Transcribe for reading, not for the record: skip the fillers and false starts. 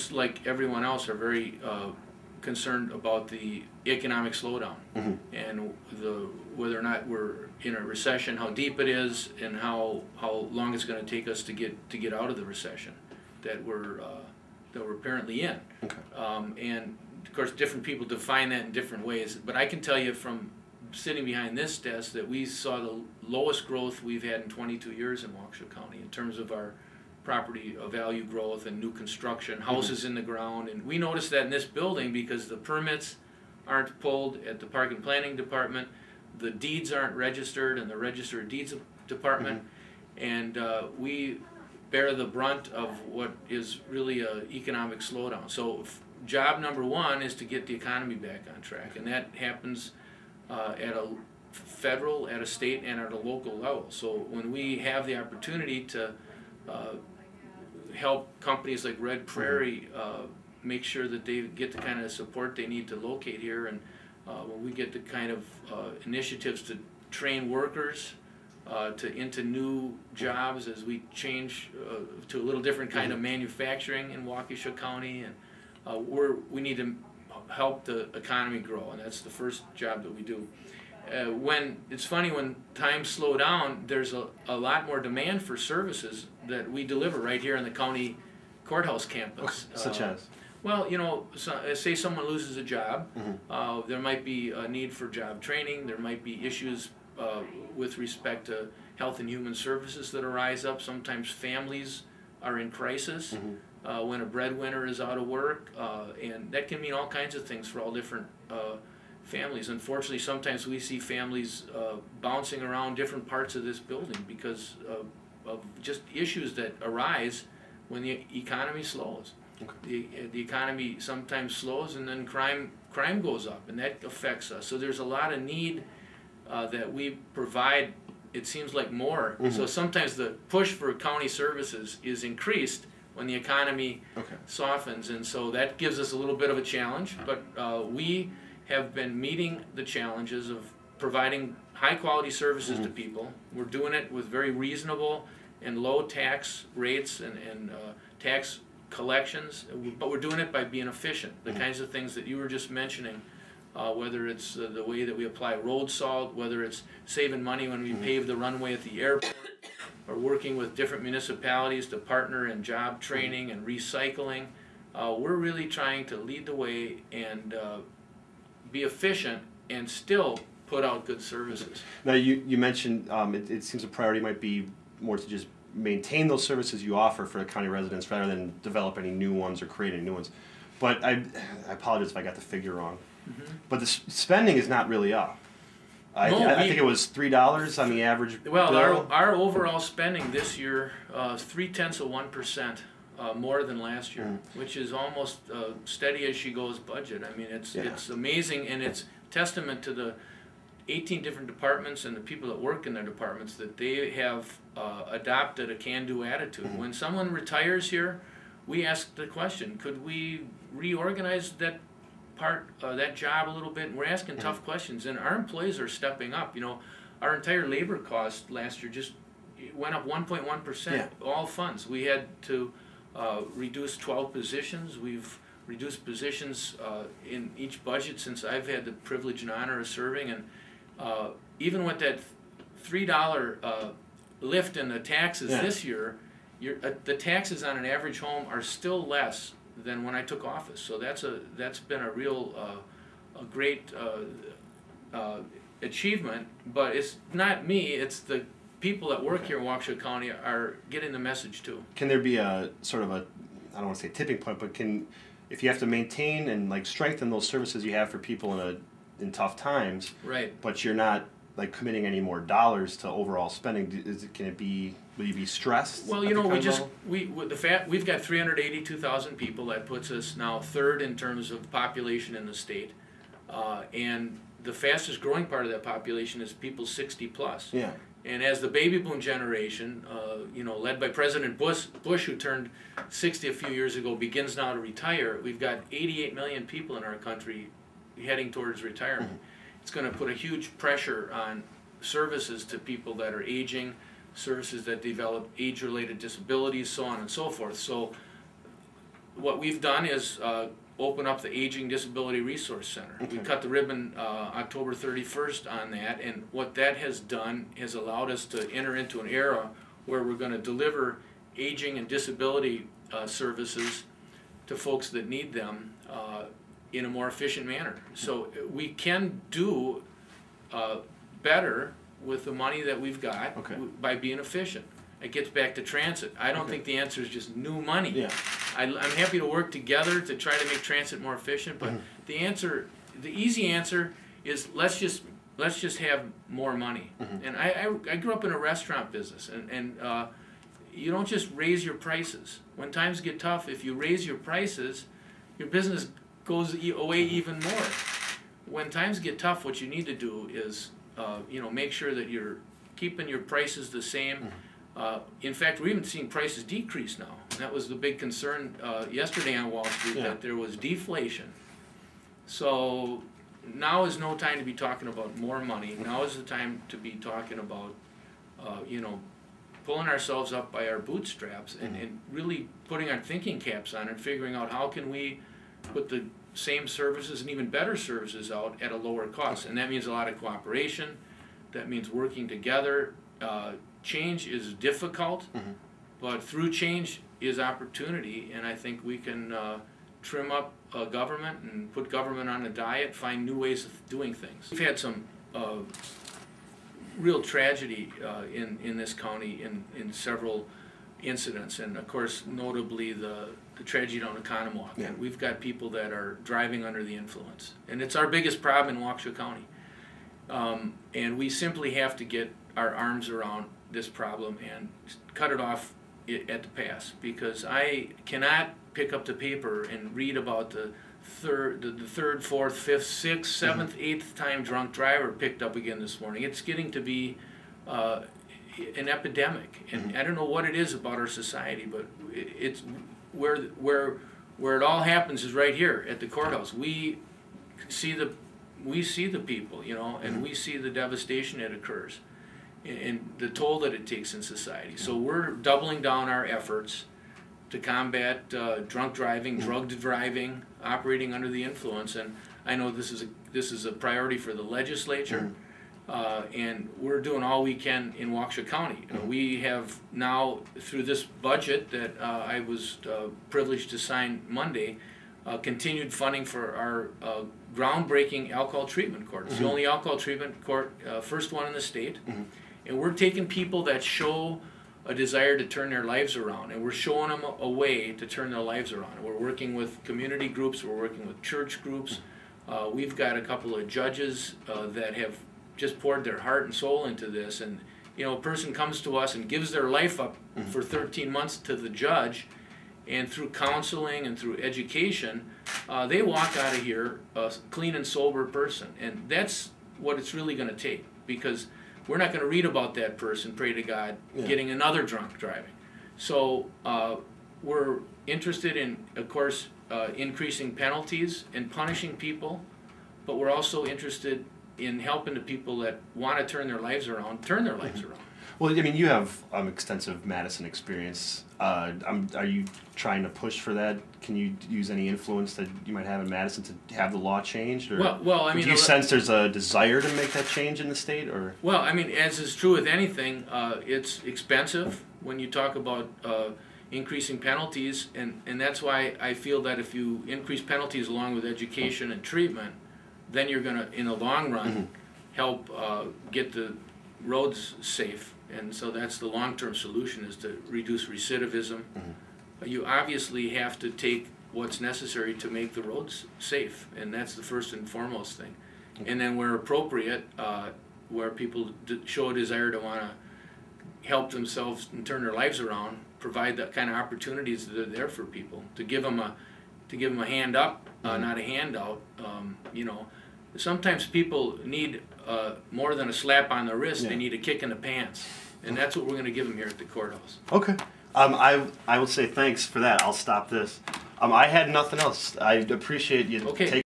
just like everyone else, are very concerned about the economic slowdown and whether or not we're in a recession, how deep it is, and how long it's going to take us to get out of the recession that we're apparently in. And of course, different people define that in different ways. But I can tell you from sitting behind this desk that we saw the lowest growth we've had in 22 years in Waukesha County in terms of our property value growth and new construction, houses in the ground. And we noticed that in this building because the permits aren't pulled at the Park and Planning Department, the deeds aren't registered in the Register of Deeds Department, and we bear the brunt of what is really an economic slowdown. So job number one is to get the economy back on track, and that happens at a federal, at a state, and at a local level. So when we have the opportunity to help companies like Red Prairie make sure that they get the kind of support they need to locate here, and when we get the kind of initiatives to train workers into new jobs as we change to a little different kind of manufacturing in Waukesha County, and we need to help the economy grow, and that's the first job that we do. When it's funny, when times slow down, there's a lot more demand for services that we deliver right here in the county courthouse campus. Such as? Well, you know, say someone loses a job, there might be a need for job training, there might be issues with respect to health and human services that arise up. Sometimes families are in crisis when a breadwinner is out of work, and that can mean all kinds of things for all different families. Unfortunately, sometimes we see families bouncing around different parts of this building because of just issues that arise when the economy slows. The economy sometimes slows, and then crime goes up, and that affects us. So there's a lot of need that we provide, it seems like more. So sometimes the push for county services is increased when the economy softens, and so that gives us a little bit of a challenge, but we have been meeting the challenges of providing high quality services to people. We're doing it with very reasonable and low tax rates and tax collections, but we're doing it by being efficient. The kinds of things that you were just mentioning, whether it's the way that we apply road salt, whether it's saving money when we pave the runway at the airport, or working with different municipalities to partner in job training and recycling. We're really trying to lead the way and be efficient and still put out good services. Now you mentioned it seems a priority might be more to just maintain those services you offer for the county residents rather than develop any new ones or create any new ones. But I apologize if I got the figure wrong. But the spending is not really up. I think it was $3 on the average Well, bill. our overall spending this year is 0.3% more than last year, which is almost steady as she goes budget. I mean, it's amazing, and it's testament to the 18 different departments and the people that work in their departments that they have adopted a can-do attitude. When someone retires here, we ask the question, could we reorganize that that job a little bit? And we're asking tough questions, and our employees are stepping up. You know, our entire labor cost last year just went up 1.1%, all funds. We had to reduce 12 positions. We've reduced positions in each budget since I've had the privilege and honor of serving, and even with that $3 lift in the taxes this year, the taxes on an average home are still less than when I took office. So that's been a real a great achievement. But it's not me; it's the people that work here in Waukesha County are getting the message too. Can there be a sort of I don't want to say tipping point, but if you have to maintain and like strengthen those services you have for people in tough times, right? But you're not like committing any more dollars to overall spending. Will you be stressed? Well, you know, we've got 382,000 people. That puts us now third in terms of population in the state, and the fastest growing part of that population is people 60 plus. Yeah. And as the baby boom generation, you know, led by President Bush, who turned 60 a few years ago, begins now to retire, we've got 88 million people in our country heading towards retirement. It's going to put a huge pressure on services to people that are aging, services that develop age-related disabilities, so on and so forth. So what we've done is open up the Aging Disability Resource Center. We cut the ribbon October 31st on that, and what that has done has allowed us to enter into an era where we're going to deliver aging and disability services to folks that need them in a more efficient manner. So we can do better with the money that we've got by being efficient. It gets back to transit. I don't think the answer is just new money. Yeah. I'm happy to work together to try to make transit more efficient, but the easy answer is let's just have more money. And I grew up in a restaurant business, and you don't just raise your prices. When times get tough, if you raise your prices, your business goes away even more. When times get tough, what you need to do is make sure that you're keeping your prices the same. In fact, we're even seeing prices decrease now. And that was the big concern yesterday on Wall Street, that there was deflation. So now is no time to be talking about more money. Now is the time to be talking about, pulling ourselves up by our bootstraps and really putting our thinking caps on and figuring out how can we put the same services and even better services out at a lower cost. And that means a lot of cooperation. That means working together. Change is difficult, but through change is opportunity, and I think we can trim up government and put government on a diet, find new ways of doing things. We've had some real tragedy in this county in several incidents, and of course notably the tragedy down in Conamowoc. Yeah. And we've got people that are driving under the influence, and it's our biggest problem in Waukesha County. And we simply have to get our arms around this problem and cut it off at the pass, because I cannot pick up the paper and read about the third, fourth, fifth, sixth, seventh, eighth time drunk driver picked up again this morning. It's getting to be an epidemic, and I don't know what it is about our society, but it's where it all happens is right here at the courthouse. We see the people, and we see the devastation that occurs and the toll that it takes in society. So we're doubling down our efforts to combat drunk driving, drugged driving, operating under the influence, and I know this is a priority for the legislature, and we're doing all we can in Waukesha County. We have now, through this budget that I was privileged to sign Monday, continued funding for our groundbreaking alcohol treatment court. It's the only alcohol treatment court, first one in the state. And we're taking people that show a desire to turn their lives around, and we're showing them a way to turn their lives around. We're working with community groups, we're working with church groups. We've got a couple of judges that have just poured their heart and soul into this. And a person comes to us and gives their life up for 13 months to the judge, and through counseling and through education, they walk out of here a clean and sober person. And that's what it's really going to take, because we're not going to read about that person, pray to God, getting another drunk driving. So we're interested in, of course, increasing penalties and punishing people, but we're also interested in helping the people that want to turn their lives around, turn their lives around. Well, I mean, you have extensive Madison experience. Are you trying to push for that? Can you use any influence that you might have in Madison to have the law changed? Or well, I mean, do you sense there's a desire to make that change in the state? Or well, I mean, as is true with anything, it's expensive when you talk about increasing penalties, and that's why I feel that if you increase penalties along with education and treatment, then you're going to, in the long run, help get the roads safe. And so that's the long-term solution, is to reduce recidivism. You obviously have to take what's necessary to make the roads safe, and that's the first and foremost thing. And then where appropriate, where people show a desire to want to help themselves and turn their lives around, provide the kind of opportunities that are there for people, to give them a hand up, not a handout. Sometimes people need more than a slap on the wrist. They need a kick in the pants, and that's what we're going to give them here at the courthouse. Okay. I will say thanks for that. I'll stop this. I had nothing else. I appreciate you taking